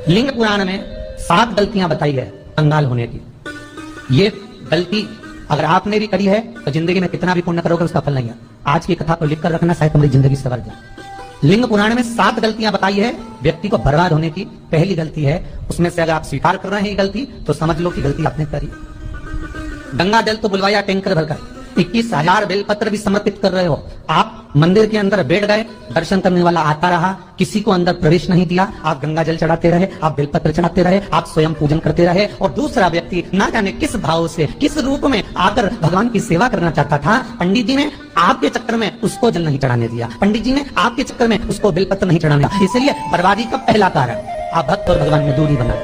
लिंग पुराण में 7 गलतियां बताई है कंगाल होने की। ये गलती अगर आपने भी करी है तो जिंदगी में कितना भी पुण्य करोगे उसका फल नहीं है। आज की कथा को लिखकर रखना, शायद तुम्हारी जिंदगी सवर जाए। लिंग पुराण में 7 गलतियां बताई है व्यक्ति को बर्बाद होने की। पहली गलती है, उसमें से अगर आप स्वीकार कर रहे हैं गलती तो समझ लो कि गलती आपने करी। गंगा जल तो बुलवाया टैंकर भरकर, 21,000 बेलपत्र भी समर्पित कर रहे हो। आप मंदिर के अंदर बैठ गए, दर्शन करने वाला आता रहा, किसी को अंदर प्रवेश नहीं दिया। आप गंगा जल चढ़ाते रहे, आप बेलपत्र चढ़ाते रहे, आप स्वयं पूजन करते रहे, और दूसरा व्यक्ति ना जाने किस भाव से, किस रूप में आकर भगवान की सेवा करना चाहता था। पंडित जी ने आपके चक्कर में उसको जल नहीं चढ़ाने दिया, पंडित जी ने आपके चक्कर में उसको बेलपत्र नहीं चढ़ाने दिया। इसलिए बर्बादी का पहला कारण, आप भक्त और भगवान में दूरी बना।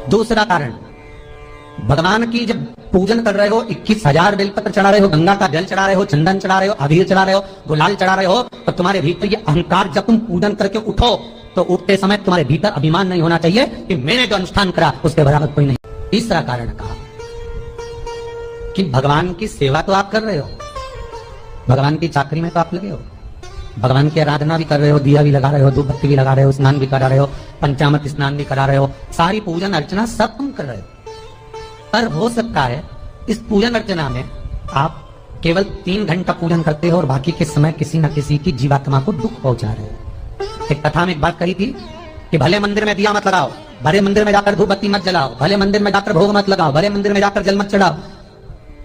दूसरा कारण, भगवान की जब पूजन कर रहे हो, 21,000 बेलपत्र चढ़ा रहे हो, गंगा का जल चढ़ा रहे हो, चंदन चढ़ा रहे हो, अबीर चढ़ा रहे हो, गुलाल चढ़ा रहे हो, तो तुम्हारे भीतर ये अहंकार, जब तुम पूजन करके उठो तो उठते समय तुम्हारे भीतर अभिमान नहीं होना चाहिए कि मैंने जो अनुष्ठान करा उसके बराबर कोई नहीं। तीसरा कारण कहा कि भगवान की सेवा तो आप कर रहे हो, भगवान की चाकरी में तो आप लगे हो, भगवान की आराधना भी कर रहे हो, दिया भी लगा रहे हो, धूप बत्ती भी लगा रहे हो, स्नान भी करा रहे हो, पंचामृत स्नान भी करा रहे हो, सारी पूजन अर्चना सब तुम कर रहे हो। पर हो सकता है इस पूजन अर्चना में आप केवल 3 घंटा पूजन करते हो और बाकी के समय किसी न किसी की जीवात्मा को दुख पहुंचा रहे हो। एक कथा में एक बात कही थी कि भले मंदिर में दिया मत लगाओ, भले मंदिर में जाकर धूप बत्ती मत जलाओ, भले मंदिर में जाकर भोग मत लगाओ, भले मंदिर में जाकर जल मत चढ़ाओ,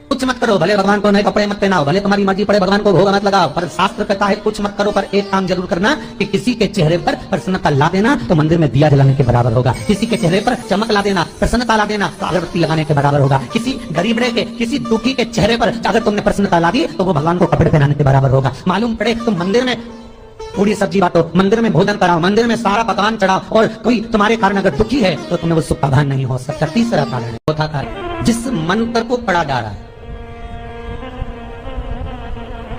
कुछ मत करो, भले भगवान को नए कपड़े मत पहनाओ, भले तुम्हारी मर्जी पड़े भगवान को भोग मत लगाओ, पर शास्त्र कहता है कुछ मत करो, पर एक काम जरूर करना कि किसी के चेहरे पर प्रसन्नता ला देना तो मंदिर में दिया जलाने के बराबर होगा। किसी के चेहरे पर चमक ला देना, प्रसन्नता ला देना तो अगरबत्ती लगाने के बराबर होगा। किसी गरीब के, किसी दुखी के चेहरे पर अगर तुमने प्रसन्नता ला दी तो वो भगवान को कपड़े पहनाने के बराबर होगा। मालूम पड़े तुम मंदिर में पूरी सब्जी बांटो, मंदिर में भोजन कराओ, मंदिर में सारा पकवान चढ़ाओ, और कोई तुम्हारे कारण अगर दुखी है तो तुम्हें वो सुख का भान नहीं हो सकता। तीसरा कारण है, चौथा कारण, जिस मंत्र को पढ़ा जा रहा है,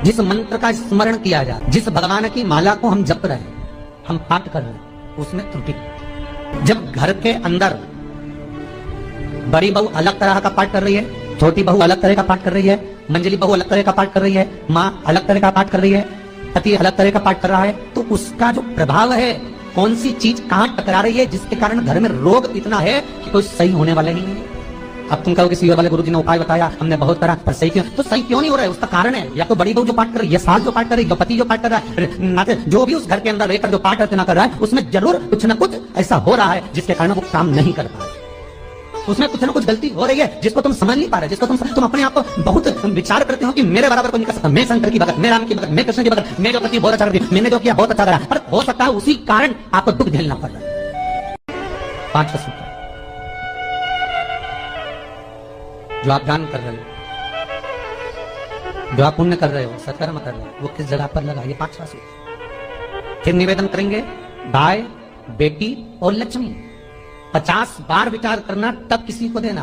जिस मंत्र का स्मरण किया जा, जिस भगवान की माला को हम जप रहे हैं, हम पाठ कर रहे हैं, उसमें त्रुटि। जब घर के अंदर बड़ी बहू अलग तरह का पाठ कर रही है, छोटी बहू अलग तरह का पाठ कर रही है, मंजली बहू अलग तरह का पाठ कर रही है, माँ अलग तरह का पाठ कर रही है, पति अलग तरह का पाठ कर रहा है, तो उसका जो प्रभाव है, कौन सी चीज कहां टकरा रही है, जिसके कारण घर में रोग इतना है कि कोई सही होने वाला ही नहीं है। अब तुम कहोगे सीवर वाले गुरुजी ने उपाय बताया, हमने बहुत करा, पर सही क्यों? तो सही क्यों नहीं हो रहा है? उसका कारण है या तो बड़ी बहू जो पाठ कर रही है, सास जो पाठ कर रही है, पति जो पाठ कर रहा है, जो भी उस घर के अंदर रहकर जो पाठ अर्चना कर रहा है, उसमें जरूर कुछ न कुछ ऐसा हो रहा है जिसके कारण वो काम नहीं कर पा रहे। उसमें कुछ न कुछ गलती हो रही है जिसको तुम समझ नहीं पा रहे, जिसको तुम अपने आप को बहुत विचार करते हो कि मेरे बराबर कोई नहीं कर सकता, मैं शंकर की भगत, मैं राम की भगत, मैं कृष्ण की भगत, मैं जो पति बहुत अच्छा करती, मैंने जो किया बहुत अच्छा करा, पर हो सकता है उसी कारण आपको दुख झेलना पड़ रहा है। 5वां सूत्र जो आप दान कर रहे हो, जो आप पुण्य कर रहे हो, सत्कर्म कर रहे हो, वो किस जगह पर लगा, ये 5वां सूत्र। फिर निवेदन करेंगे, गाय, बेटी और लक्ष्मी 50 बार विचार करना, तब किसी को देना।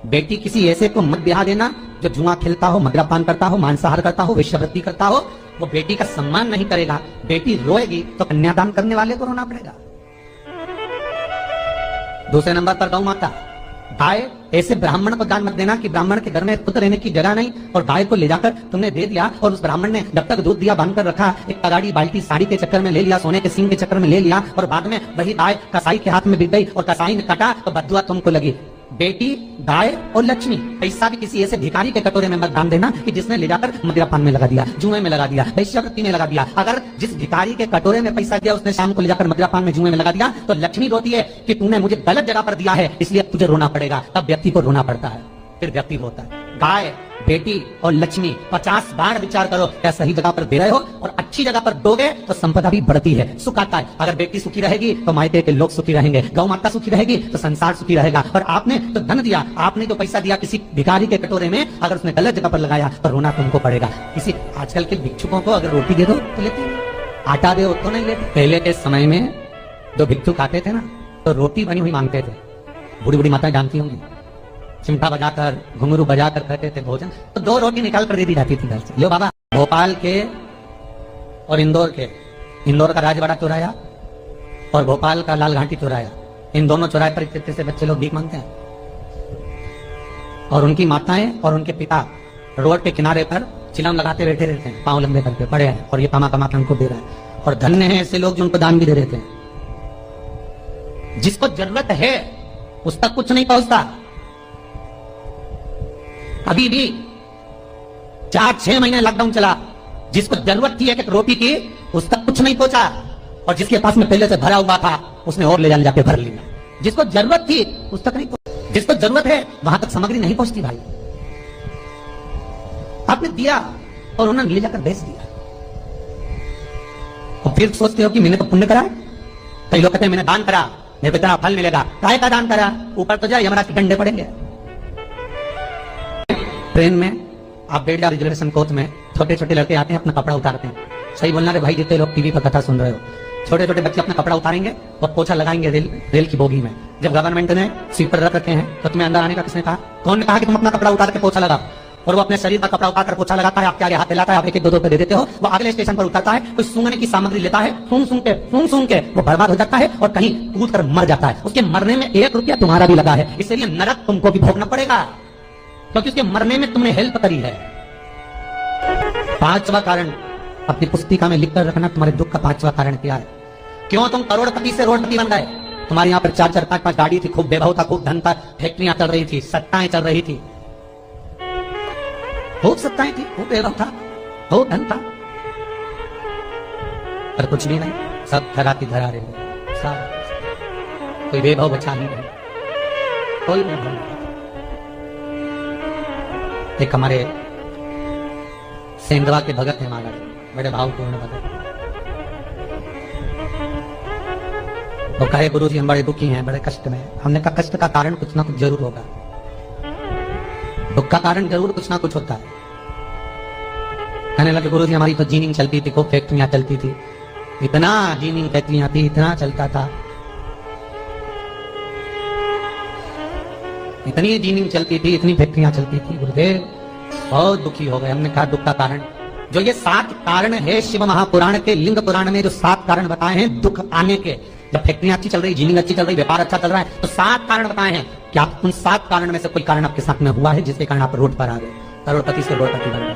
बेटी किसी ऐसे को मत ब्याह देना जो जुआ खेलता हो, मदिरापान करता हो, मांसाहार करता हो, वेश्यावृत्ति करता हो, वो बेटी का सम्मान नहीं करेगा। बेटी रोएगी तो कन्यादान करने वाले को रोना पड़ेगा। दूसरे नंबर पर गौ माता। गाय ऐसे ब्राह्मण को दान मत देना कि ब्राह्मण के घर में खुद रहने की जगह नहीं, और गाय को ले जाकर तुमने दे दिया और उस ब्राह्मण ने जब तक दूध दिया बांध कर रखा, एक तगाड़ी बाल्टी साड़ी के चक्कर में ले लिया, सोने के सींग के चक्कर में ले लिया, और बाद में वही गाय कसाई के हाथ में बिक गई और कसाई ने काटा तो बददुआ तुमको लगी। बेटी, गाय और लक्ष्मी, पैसा भी किसी ऐसे भिखारी के कटोरे में मत दान देना कि जिसने ले जाकर मदिरापान में लगा दिया, जुए में लगा दिया, वेश्यावृत्ति में लगा दिया। अगर जिस भिखारी के कटोरे में पैसा दिया उसने शाम को ले जाकर मदिरापान में, जुए में लगा दिया, तो लक्ष्मी रोती है कि तूने मुझे गलत जगह पर दिया है, इसलिए तुझे रोना पड़ेगा। तब व्यक्ति को रोना पड़ता है, फिर व्यक्ति होता है। गाय, बेटी और लक्ष्मी 50 बार विचार करो, क्या सही जगह पर दे रहे हो, और अच्छी जगह पर दोगे तो संपदा भी बढ़ती है, सुख आता है। अगर बेटी सुखी रहेगी तो मायके के लोग सुखी रहेंगे, गौ माता सुखी रहेगी तो संसार सुखी रहेगा। और आपने तो धन दिया, आपने जो पैसा दिया किसी भिखारी के कटोरे में, अगर उसने गलत जगह पर लगाया तो रोना तुमको पड़ेगा। किसी आजकल के भिक्षुकों को अगर रोटी दे दो तो लेते, आटा दे तो नहीं लेते। पहले के समय में जो भिक्षुक आते थे ना, तो रोटी बनी हुई मांगते थे। बूढ़ी बूढ़ी माता जानती होंगी, चिमटा बजाकर, घुंघरू बजाकर करते थे भोजन, तो 2 रोटी निकाल कर दे दी जाती थी घर से। लो बाबा, भोपाल के और इंदौर के, इंदौर का राजवाड़ा चौराया और भोपाल का लाल घाटी चौराया, इन दोनों चौराहे पर इतने से बच्चे लोग भीख मांगते हैं, और उनकी माताएं और उनके पिता रोड के किनारे पर चिलम लगाते बैठे रहते हैं, पांव लंबे करके पड़े हैं, और ये कमा कमा के उनको दे रहा है। और धन्य है ऐसे लोग जो उनको दान भी दे देते हैं। जिसको जरूरत है उस तक कुछ नहीं पहुंचता। अभी भी 4-6 महीने लॉकडाउन चला, जिसको जरूरत थी एक रोटी की उस तक कुछ नहीं पहुंचा, और जिसके पास में पहले से भरा हुआ था उसने और ले जाके भर लिया। जिसको जरूरत थी उस तक नहीं पहुंचा, जिसको जरूरत है वहां तक सामग्री नहीं पहुंचती भाई। आपने दिया और उन्होंने ले जाकर बेच दिया, और फिर सोचते हो कि मैंने तो पुण्य करा। कई लोग कहते हैं मैंने दान करा, मेरे को इतना फल मिलेगा। काहे का दान करा? ऊपर तो जाए यमराज के डंडे पड़ेंगे। ट्रेन में आप बैठ जाओ, रिजर्वेशन कोच में छोटे छोटे लड़के आते हैं, अपना कपड़ा उतारते हैं। सही बोलना रे भाई, जितने लोग टीवी पर कथा सुन रहे हो, छोटे छोटे बच्चे अपना कपड़ा उतारेंगे और पोछा लगाएंगे रेल की बोगी में। जब गवर्नमेंट ने सीट पर रख रखे हैं तो तुम्हें अंदर आने का किसने कहा? कौन ने कहा कि तुम अपना कपड़ा उतार के पोछा लगाओ? और वो अपने शरीर का कपड़ा उतार कर पोछा लगाता है, आपके आगे हाथ हिलाता है, आप 1-1, 2-2 रुपए दे देते हो। वो अगले स्टेशन पर उतरता है, कोई सूंघने की सामग्री लेता है, सूंघ के वो बर्बाद हो जाता है और कहीं कूद कर मर जाता है। उसके मरने में 1 रुपया तुम्हारा भी लगा है, इसलिए नरक तुमको भी भोगना पड़ेगा, क्योंकि उसके मरने में तुमने हेल्प करी है। 5वां कारण अपनी पुस्तिका में लिखकर रखना, तुम्हारे दुख का 5वां कारण क्या है? क्यों तुम करोड़पति से रोडपति बन गए? तुम्हारे यहाँ पर 4-4, 5-5 गाड़ी थी, खूब वैभव था, खूब धन था, फैक्ट्रियां चल रही थी, सत्ताएं चल रही थी, खूब सत्ताएं थी, खूब वैभव था, खूब धन था, पर कुछ भी नहीं, सब धरा की धरा रहे, सब कोई वैभव बचा नहीं रहे, कोई वैभव नहीं। एक हमारे सेंधवा के भगत है महाराज, बड़े भावपूर्ण भगत। वो कहे गुरुजी हम बड़े दुखी हैं, बड़े कष्ट में। हमने कहा कष्ट का कारण कुछ ना कुछ जरूर होगा, दुख का कारण जरूर कुछ ना कुछ होता है। कहने लगे गुरुजी हमारी तो जीनिंग चलती थी, खूब फैक्ट्रियां चलती थी, इतना जीनिंग फैक्ट्रियां थी, इतना चलता था, इतनी जीनिंग चलती थी, इतनी फैक्ट्रियां चलती थी। गुरुदेव बहुत दुखी हो गए। हमने कहा दुख का कारण, जो ये 7 कारण है शिव महापुराण के लिंग पुराण में जो 7 कारण बताए हैं दुख आने के, जब फैक्ट्रियां अच्छी चल रही, जीनिंग अच्छी चल रही, व्यापार अच्छा चल रहा है, तो 7 कारण बताए हैं। क्या उन 7 कारण में से कोई कारण आपके साथ में हुआ है जिसके कारण आप रोड पर आ गए, करोड़पति से रोडपति बन गए?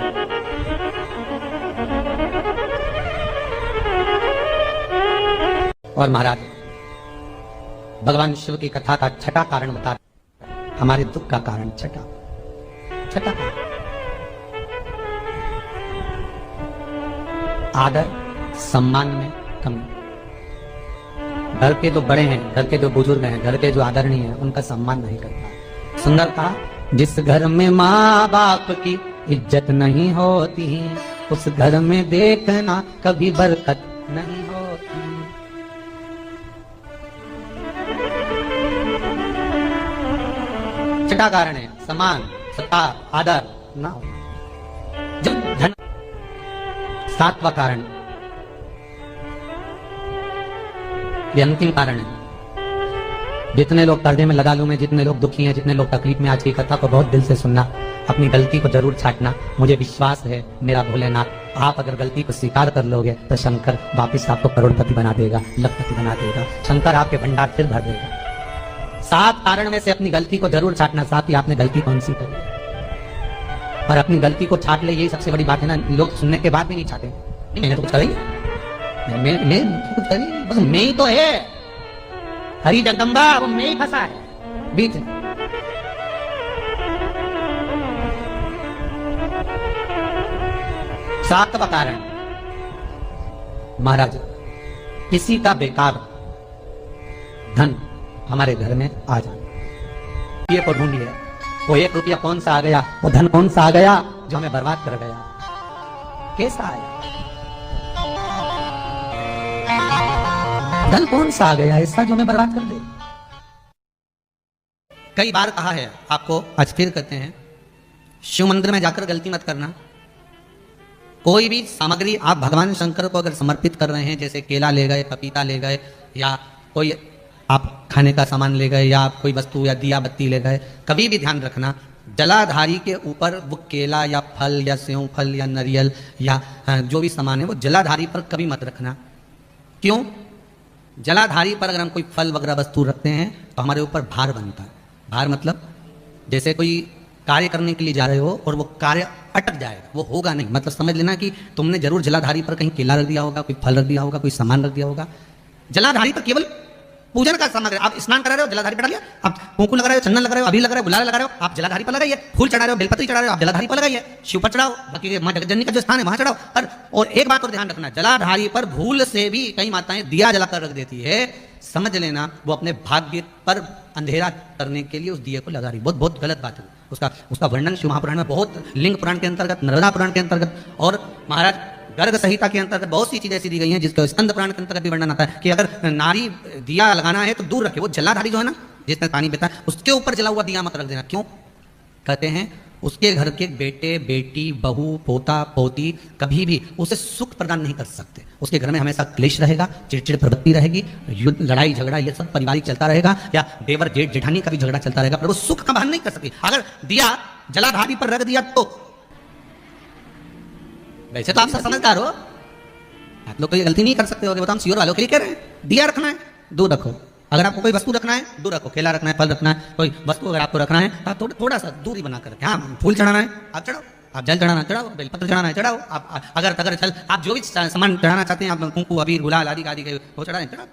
और महाराज भगवान शिव की कथा का 6ठा कारण बता, हमारे दुख का कारण 6ठा कारण आदर सम्मान में कमी। घर के जो बड़े हैं, घर के जो बुजुर्ग हैं, घर के जो आदरणीय हैं, उनका सम्मान नहीं करता। सुंदर कहा, जिस घर में माँ बाप की इज्जत नहीं होती, उस घर में देखना कभी बरकत नहीं होती। छठा कारण है सम्मान, सत्ता, आदर ना हो। जब धन। 7वां कारण, ये अंतिम कारण है। जितने लोग कर्जे में लगा लूं मैं, जितने लोग दुखी हैं, जितने लोग तकलीफ में, आज की कथा को बहुत दिल से सुनना, अपनी गलती को जरूर छाटना। मुझे विश्वास है मेरा भोलेनाथ, आप अगर गलती को स्वीकार कर लोगे तो शंकर वापिस आपको करोड़पति बना देगा, लखपति बना देगा, शंकर आपके भंडार फिर भर देगा। 7 कारण में से अपनी गलती को जरूर छाटना। साथ ही आपने गलती कौन सी करी, और अपनी गलती को छाट ले, यही सबसे बड़ी बात है ना। लोग सुनने के बाद भी नहीं छाटे, मैंने तो कुछ करी, मैं कुछ करी, बस मैं ही तो है, हरी जगदम्बा वो मैं ही फंसा है बीच में। सातवां कारण, महाराज किसी का बेकार धन हमारे घर में आ जाए, ये को ढूंढिए, वो 1 रुपया कौन सा आ गया, वो धन कौन सा आ गया जो हमें बर्बाद कर गया, कैसा आया धन, कौन सा आ गया ऐसा जो हमें बर्बाद कर दे। कई बार कहा है आपको, आज फिर कहते हैं, शिव मंदिर में जाकर गलती मत करना। कोई भी सामग्री आप भगवान शंकर को अगर समर्पित कर रहे हैं, जैसे केला ले गए, पपीता ले गए, या कोई आप खाने का सामान ले गए, या आप कोई वस्तु या दिया बत्ती ले गए, कभी भी ध्यान रखना जलाधारी के ऊपर वो केला या फल या सेव फल या नारियल या जो भी सामान है वो जलाधारी पर कभी मत रखना। क्यों? जलाधारी पर अगर हम कोई फल वगैरह वस्तु रखते हैं तो हमारे ऊपर भार बनता है। भार मतलब जैसे कोई कार्य करने के लिए जा रहे हो और वो कार्य अटक जाएगा, वो होगा नहीं, मतलब समझ लेना कि तुमने जरूर जलाधारी पर कहीं केला रख दिया होगा, कोई फल रख दिया होगा, कोई सामान रख दिया होगा। जलाधारी पर केवल पूजन का सामग्री, आप स्नान करा रहे हो जलाधारी पे डालिए, आप कुंकू लगा रहे हो, चंदन लगा रहे हो, अभी लगा रहे हो, गुलाल लगा रहे हो, आप जलाधारी पर लगाइए, फूल चढ़ा रहे हो, बेलपत्री चढ़ा रहे हो, आप जलाधारी पर लगाइए, शिव पर चढ़ाओ, बाकी मां जगतजननी का जो स्थान है वहां चढ़ाओ। और एक बात और ध्यान रखना, जलाधारी पर भूल से भी कई माताएं दिया जलाकर रख देती है, समझ लेना वो अपने भाग्य पर अंधेरा करने के लिए उस दिए को लगा रही। बहुत बहुत गलत बात है। उसका वर्णन शिव महापुराण में बहुत, लिंग पुराण के अंतर्गत, नर्मदा पुराण के अंतर्गत और महाराज गर्ग संहिता के अंतर्गत बहुत सी चीजें ऐसी दी गई हैं जिसका स्कंद पुराण के अंतर्गत भी वर्णन आता है कि अगर नारी दिया लगाना है तो दूर रखे। वो जलाधारी जो है ना, जिसमें पानी बहता है, उसके ऊपर जला हुआ दिया मत रख देना। क्यों? कहते हैं उसके घर के बेटे बेटी बहू पोता पोती कभी भी उसे सुख प्रदान नहीं कर सकते। उसके घर में हमेशा क्लेश रहेगा, चिड़चिड़ प्रवृत्ति रहेगी, युद्ध लड़ाई झगड़ा ये सब पारिवारिक चलता रहेगा, या देवर जेठ जेठानी का भी झगड़ा चलता रहेगा, पर वो सुख का बहन नहीं कर सकती। अगर दिया जलाधारी पर रख दिया तो, वैसे तो आप सब समझदार हो, आप लोग तो ये गलती नहीं कर सकते हो, वो तो हम श्योर वालों के लिए कह रहे हैं। दिया रखना है दूर रखो, अगर आपको कोई वस्तु रखना है दूर रखो, केला रखना है, फल रखना है, कोई वस्तु अगर आपको रखना है आप थोड़ा सा दूरी बनाकर रखें। हाँ, फूल चढ़ाना है आप चढ़ाओ, आप जल चढ़ाना चढ़ाओ, बेलपत्र चढ़ाना है चढ़ाओ, आप अगर चल आप जो भी सामान चढ़ाना चाहते हैं, आप कुंकू अबीर गुलाल आदि आदि वो चढ़ाएं चढ़ाओ।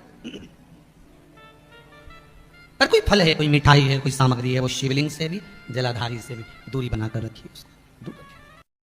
पर कोई फल है, कोई मिठाई है, कोई सामग्री है, वो शिवलिंग से भी जलाधारी से भी दूरी बनाकर रखिए, उसको दूर रखिए।